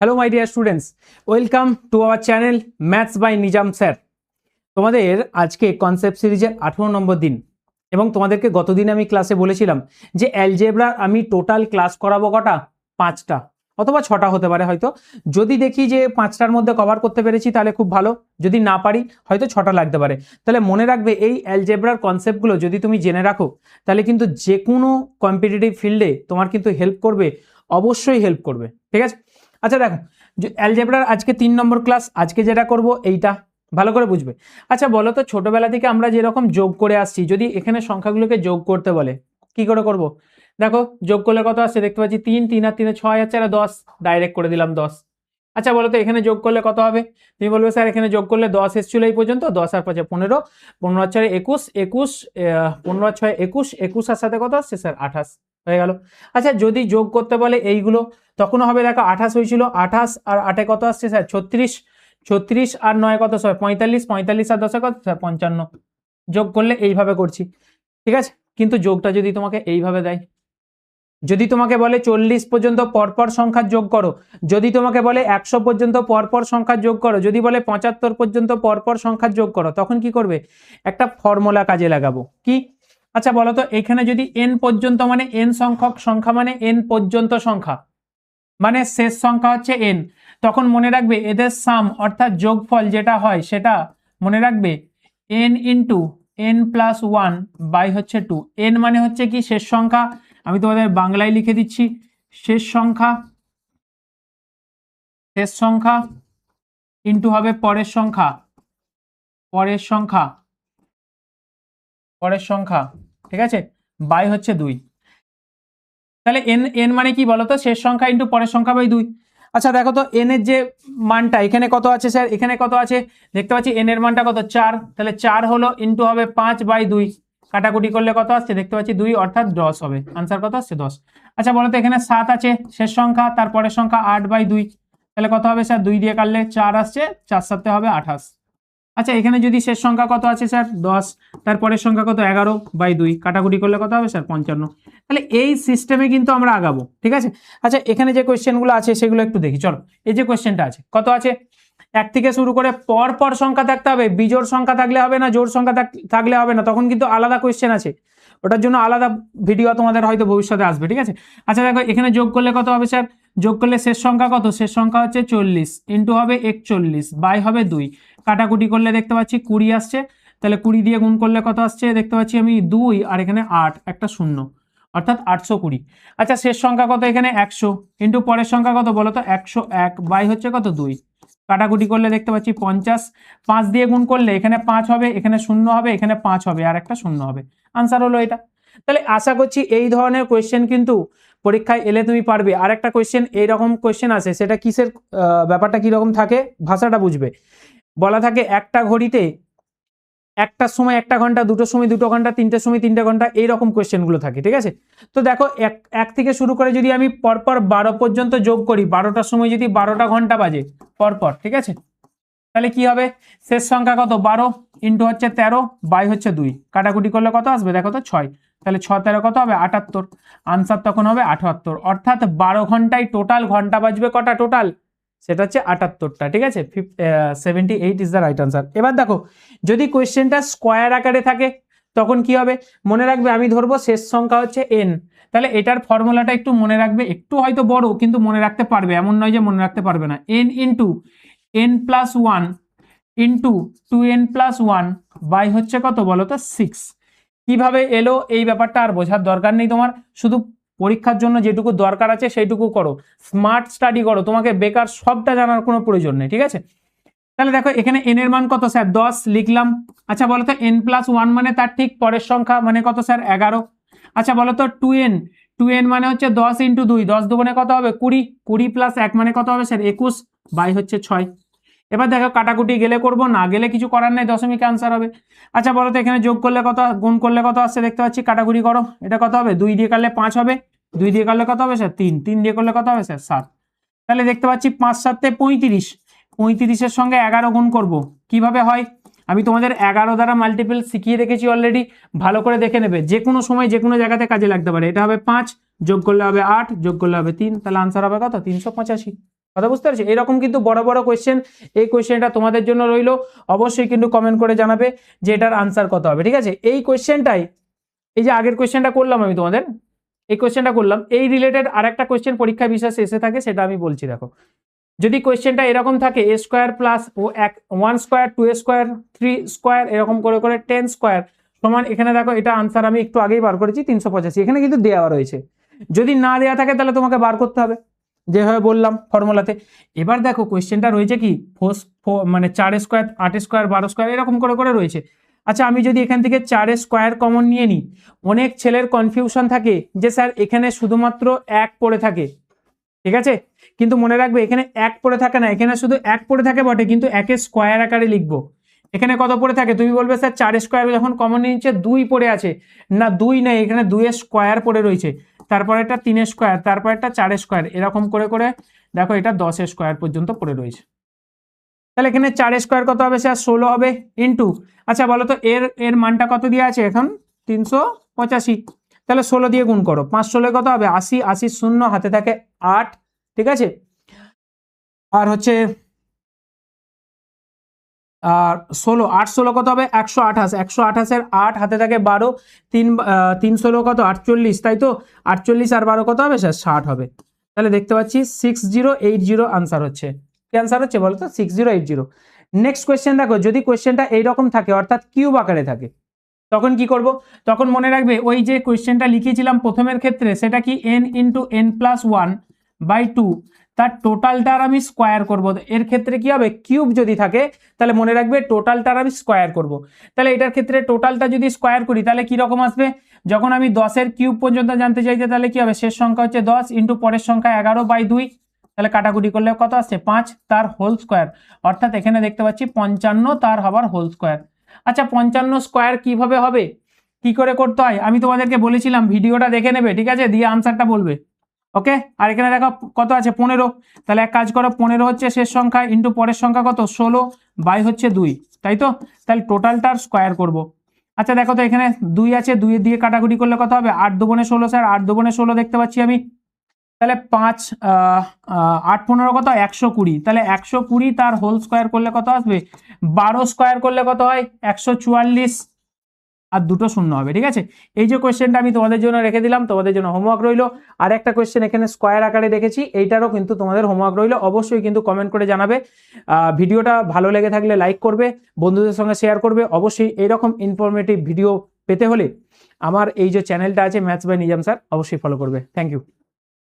Hello my dear students, welcome to our channel maths by Nizam sir. তোমাদের আজকে concept সিরিজের 18 নম্বর দিন এবং তোমাদেরকে গতদিন আমি ক্লাসে বলেছিলাম যে অ্যালজেব্রার আমি টোটাল ক্লাস করাবো কটা, 5টা অথবা 6টা হতে পারে। হয়তো যদি দেখি যে 5টার মধ্যে কভার করতে পেরেছি তাহলে খুব ভালো, যদি না পারি হয়তো 6টা লাগতে পারে। তাহলে মনে রাখবে এই অ্যালজেব্রার কনসেপ্টগুলো যদি তুমি জেনে রাখো তাহলে কিন্তু যে কোনো কম্পিটিটিভ ফিল্ডে তোমার কিন্তু হেল্প করবে, অবশ্যই হেল্প করবে। ঠিক আছে, আচ্ছা দেখো, অ্যালজেব্রার আজকে 3 নম্বর ক্লাস। আজকে যেটা করব এইটা ভালো করে বুঝবে। আচ্ছা বলো তো, ছোটবেলা থেকে আমরা যেরকম যোগ করে আসছি, যদি এখানে সংখ্যাগুলোকে যোগ করতে বলে কি করে করব? দেখো যোগ করলে কত আসছে, দেখতে পাচ্ছি 3, 3 আর 3 6 আছে, আর 10 ডাইরেক্ট করে দিলাম 10। আচ্ছা বলো তো এখানে যোগ করলে কত হবে? তুমি বলবে স্যার এখানে যোগ করলে 10 এসেছিল এই পর্যন্ত, 10 আর 5 15, 15 আর 4 21, 21 15 আর 6 21, 21 আর সাথে কত আসছে স্যার 28 হয়ে গেল। আচ্ছা যদি যোগ করতে বলে এইগুলো তখনও হবে, দেখো 28 হয়েছিল, 28 আর 8 কত আসছে স্যার 36, 36 আর 9 কত স্যার 45, 45 আর 10 কত স্যার 55। যোগ করলে এইভাবে করছি, ঠিক আছে। কিন্তু যোগটা যদি তোমাকে এইভাবে দেয়, যদি তোমাকে বলে 40 পর্যন্ত পরপর সংখ্যার যোগ করো, যদি তোমাকে বলে 100 পর্যন্ত পরপর সংখ্যার যোগ করো, যদি বলে 75 পর্যন্ত পরপর সংখ্যার যোগ করো, তখন কি করবে? একটা ফর্মুলা কাজে লাগাবো। কি? আচ্ছা বলো তো এখানে যদি n পর্যন্ত মানে n সংখ্যক সংখ্যা মানে n পর্যন্ত সংখ্যা মানে শেষ সংখ্যা হচ্ছে n, তখন মনে রাখবে এদের সাম অর্থাৎ যোগফল যেটা হয় সেটা মনে রাখবে n into n plus 1 by হচ্ছে 2। n মানে হচ্ছে কি শেষ সংখ্যা, আমি তোমাদের বাংলায় লিখে দিচ্ছি, শেষ সংখ্যা, শেষ সংখ্যা ইন্টু হবে পরের সংখ্যা, পরের সংখ্যা, পরের সংখ্যা, ঠিক আছে, বাই হচ্ছে 2। তাহলে n n মানে কি বলতো, শেষ সংখ্যা ইন্টু পরের সংখ্যা বাই 2। আচ্ছা দেখো তো n এর যে মানটা এখানে কত আছে স্যার, এখানে কত আছে দেখতে পাচ্ছি n এর মানটা কত 4, তাহলে 4 হলো ইন্টু হবে 5 বাই 2, কাটাকুটি করলে কত আসছে দেখতে পাচ্ছি 2 অর্থাৎ 10 হবে। আনসার কত আসছে 10। আচ্ছা বলো তো এখানে 7 আছে শেষ সংখ্যা, তারপরের সংখ্যা 8 বাই 2, তাহলে কত হবে স্যার 2 দিয়ে কাটলে 4 আসছে, 4 সাথে হবে 28। আচ্ছা এখানে যদি শেষ সংখ্যা কত আছে স্যার 10, তারপরের সংখ্যা কত 11 বাই 2, কাটাকুটি করলে কত হবে স্যার 55। তাহলে এই সিস্টেমে কিন্তু আমরা আগাবো, ঠিক আছে। আচ্ছা এখানে যে কোয়েশ্চেনগুলো আছে সেগুলো একটু দেখি, চলো। এই যে কোয়েশ্চেনটা আছে কত আছে, 1 থেকে শুরু করে পর পর সংখ্যা থাকতে হবে, বিজোড় সংখ্যা থাকলে হবে না, জোড় সংখ্যা থাকলে হবে না, তখন কিন্তু আলাদা কোয়েশ্চেন আছে, ওটার জন্য আলাদা ভিডিও তোমাদের হয়তো ভবিষ্যতে আসবে, ঠিক আছে। আচ্ছা দেখো এখানে যোগ করলে কত হবে স্যার, যোগ করলে শেষ সংখ্যা কত, শেষ সংখ্যা হচ্ছে 40 ইন্টু হবে 41 বাই হবে 2, কাটাকুটি করলে দেখতে পাচ্ছি 20 আসছে, তাহলে 20 দিয়ে গুণ করলে কত আসছে দেখতে পাচ্ছি আমি 2 আর এখানে 8 একটা 0 অর্থাৎ 820। আচ্ছা শেষ সংখ্যা কত এখানে 100 ইন্টু পরের সংখ্যা কত বলো তো 101 বাই হচ্ছে কত 2, কাটাকুটি করলে দেখতে পাচ্ছি 50, 5 দিয়ে গুণ করলে এখানে 5 হবে, এখানে 0 হবে, এখানে 5 হবে আর একটা 0 হবে। আনসার হলো এটা। তাহলে আশা করছি এই ধরনের কোয়েশ্চেন কিন্তু পরীক্ষায় এলে তুমি পারবে। আর একটা কোয়েশ্চেন এইরকম কোয়েশ্চেন আছে, সেটা কিসের ব্যাপারটা কিরকম থাকে ভাষাটা বুঝবে। বলা থাকে একটা ঘড়িতে একটার সময় 1 ঘন্টা, দুটোর সময় 2 ঘন্টা, 3টের সময় 3 ঘন্টা, এইরকম কোয়েশ্চেনগুলো থাকে, ঠিক আছে। তো দেখো এক থেকে শুরু করে যদি আমি পরপর 12 পর্যন্ত যোগ করি, 12টার সময় যদি 12টা ঘন্টা বাজে পরপর, ঠিক আছে, তাহলে কি হবে, শেষ সংখ্যা কত 12 ইন্টু হচ্ছে 13 বাই হচ্ছে 2, কাটাকুটি করলে কত আসবে দেখো তো 6, তাহলে 6 13 কত হবে 78, আনসার তখন হবে 78। অর্থাৎ 12 ঘন্টায় টোটাল ঘন্টা বাজবে কটা টোটাল, সেটা হচ্ছে 78টা, ঠিক আছে। 78 ইজ দ্য রাইট আনসার। এবার দেখো যদি কোয়েশ্চেনটা স্কোয়ার আকারে থাকে তখন কি হবে, মনে রাখবে আমি ধরবো শেষ সংখ্যা হচ্ছে n, তাহলে এটার ফর্মুলাটা একটু মনে রাখবে, একটু হয়তো বড় কিন্তু মনে রাখতে পারবে, এমন নয় যে মনে রাখতে পারবে না। n into n plus 1 into 2n plus 1 by হচ্ছে কত বলো তো 6। কিভাবে এলো এই ব্যাপারটা আর বোঝার দরকার নেই তোমার, শুধু পরীক্ষার জন্য যেটুকু দরকার আছে সেইটুকু করো, স্মার্ট স্টাডি করো, তোমাকে বেকার সবটা জানার কোনো প্রয়োজন নেই, ঠিক আছে। তাহলে দেখো এখানে n এর মান কত স্যার 10 লিখলাম। আচ্ছা বলো তো n প্লাস 1 মানে তার ঠিক পরের সংখ্যা মানে কত স্যার 11। আচ্ছা বলো তো 2n মানে হচ্ছে 10 ইন্টু 2, 10 দুগুণে কত হবে 20, 20 প্লাস 1 মানে কত হবে স্যার 21 বাই হচ্ছে 6। এবার দেখো কাটাকুটি গেলে করব, না গেলে কিছু করার নাই, দশমিক আনসার হবে। আচ্ছা বলো তো এখানে যোগ করলে কত, গুণ করলে কত আসছে দেখতে পাচ্ছি, কাটাকুটি করো, এটা কত হবে 2 দিয়ে কাটলে 5 হবে, 2 দিয়ে কাটলে কত হবে স্যার 3, 3 দিয়ে করলে কত হবে স্যার 7। তাহলে দেখতে পাচ্ছি 5 7 35, 35-এর সঙ্গে 11 গুণ করব, কিভাবে হয় আমি তোমাদের 11 দ্বারা মাল্টিপল শিখিয়ে রেখেছি অলরেডি, ভালো করে দেখে নেবে, যে কোনো সময় যে কোনো জায়গাতে কাজে লাগতে পারে। এটা হবে 5 যোগ করলে হবে 8 যোগ করলে হবে 3, তাহলে আনসার হবে কত 385। কথা বুঝতে পারছি? এরকম কিন্তু বড় বড় কোয়েশ্চেন, এই কোয়েশ্চেনটা তোমাদের জন্য রইলো, অবশ্যই কিন্তু কমেন্ট করে জানাবে যে এটার আনসার কত হবে, ঠিক আছে? এই কোয়েশ্চেনটাই, এই যে আগের কোয়েশ্চেনটা করলাম আমি তোমাদের, এই কোয়েশ্চেনটা করলাম, এই রিলেটেড আরেকটা কোয়েশ্চেন পরীক্ষা বিশেষ এসে থাকে, সেটা আমি বলছি। দেখো, যদি কোয়েশ্চেনটা এরকম থাকে এ স্কোয়ার প্লাস ও 1 স্কোয়ার 2 স্কোয়ার 3 স্কোয়ার এরকম করে করে 10 স্কোয়ার সমান, এখানে দেখো এটা আনসার আমি একটু আগেই বার করেছি 385, এখানে কিন্তু দেওয়া রয়েছে। যদি না দেওয়া থাকে তাহলে তোমাকে বার করতে হবে, যেভাবে বললাম ফর্মুলাতে। এবার দেখো কোয়েশ্চেনটা রয়েছে কি মানে 4 স্কোয়ার 8 স্কোয়ার 12 স্কোয়ার এরকম করে করে রয়েছে। আচ্ছা, আমি যদি এখান থেকে 4 স্কোয়ার কমন নিয়ে নিই, অনেক ছেলের কনফিউশন থাকে যে স্যার এখানে শুধুমাত্র 1 পড়ে থাকে, ঠিক আছে? কিন্তু মনে রাখবে এখানে 1 পড়ে থাকে না, এখানে শুধু 1 পড়ে থাকে বটে, কিন্তু 1 স্কোয়ার আকারে লিখবো। এখানে কত পড়ে থাকে? তুমি বলবে স্যার 4 স্কোয়ার যখন কমন নিচ্ছে 2 পড়ে আছে, না 2 নেই, এখানে 2 স্কোয়ার পড়ে রয়েছে, তারপরে একটা 3 স্কোয়ার, তারপর একটা 4 স্কোয়ার, এরকম করে করে দেখো এটা 10 স্কোয়ার পর্যন্ত পড়ে রয়েছে। তাহলে এখানে 4 স্কোয়ার কত হবে স্যার? 16 হবে ইন্টু, আচ্ছা বলো তো এর এর মানটা কত দিয়ে আছে এখন? 385। তাহলে 16 দিয়ে গুণ করো, 5 16 কত হবে? 80, 80 শূন্য হাতে থাকে 8, ঠিক আছে? আর হচ্ছে আর 16, 8 16 কত হবে? 128, 128 8 হাতে থাকে 12, 3 16 কত? 48, তাই তো? 48 আর 12 কত হবে স্যার? 60 হবে। তাহলে দেখতে পাচ্ছি 6080 আনসার হচ্ছে। কি আনসার হচ্ছে বলো তো? 6080। নেক্সট কোয়েশ্চেন দেখো, যদি কোয়েশ্চেনটা এইরকম থাকে অর্থাৎ কিউব আকারে থাকে, তখন কি করব? তখন মনে রাখবে ওই যে কোয়েশ্চেনটা লিখেছিলাম প্রথমের ক্ষেত্রে, সেটা কি n ইন্টু n+1/2, তার টোটালটার আমি স্কোয়ার করব। এর ক্ষেত্রে কি হবে? কিউব যদি থাকে তাহলে মনে রাখবে টোটালটার আমি স্কোয়ার করব। তাহলে এটার ক্ষেত্রে টোটালটা যদি স্কোয়ার করি তাহলে কি রকম আসবে? যখন আমি 10 এর কিউব পর্যন্ত জানতে চাইতে, তাহলে কি হবে? শেষ সংখ্যা হচ্ছে 10 ইন্টু পরের সংখ্যা 11/2, তাহলে কাটাকুটি করলে কত আসছে? 5 তার হোল স্কোয়ার, অর্থাৎ এখানে দেখতে পাচ্ছি 55 তার হবার হোল স্কোয়ার। আচ্ছা, 55 স্কোয়ার কিভাবে হবে, কি করে করতে হয় আমি তোমাদেরকে বলেছিলাম, ভিডিওটা দেখে নেবে, ঠিক আছে? দিয়ে আনসারটা বলবে, ওকে? আর এখানে দেখো কত আছে? 15। তাহলে এক কাজ করো, 15 হচ্ছে শেষ সংখ্যা ইন্টু পরের সংখ্যা কত? 16 বাই হচ্ছে 2, তাই তো? তাহলে টোটালটার স্কোয়ার করব। আচ্ছা দেখো তো, এখানে 2 আছে, 2 দিয়ে কাটাকুটি করলে কত হবে? 8 দুগুণে 16 স্যার, 8 দুগুণে 16 দেখতে পাচ্ছি আমি। তাহলে 5 8 15 কত? 120। তাহলে 120 তার হোল স্কোয়ার করলে কত আসবে? 12 স্কোয়ার করলে কত হয়? 144, আর দুটো শূন্য হবে, ঠিক আছে? এই যে কোয়েশ্চেনটা আমি তোমাদের জন্য রেখে দিলাম, তোমাদের জন্য হোমওয়ার্ক রইলো। আর একটা কোয়েশ্চেন এখানে স্কোয়ার আকারে রেখেছি, এইটারও কিন্তু তোমাদের হোমওয়ার্ক রইলো। অবশ্যই কিন্তু কমেন্ট করে জানাবে। ভিডিওটা ভালো লেগে থাকলে লাইক করবে, বন্ধুদের সঙ্গে শেয়ার করবে। অবশ্যই এইরকম ইনফরমেটিভ ভিডিও পেতে হলে আমার এই যে চ্যানেলটা আছে ম্যাথস বাই নিজাম স্যার, অবশ্যই ফলো করবে। Thank you.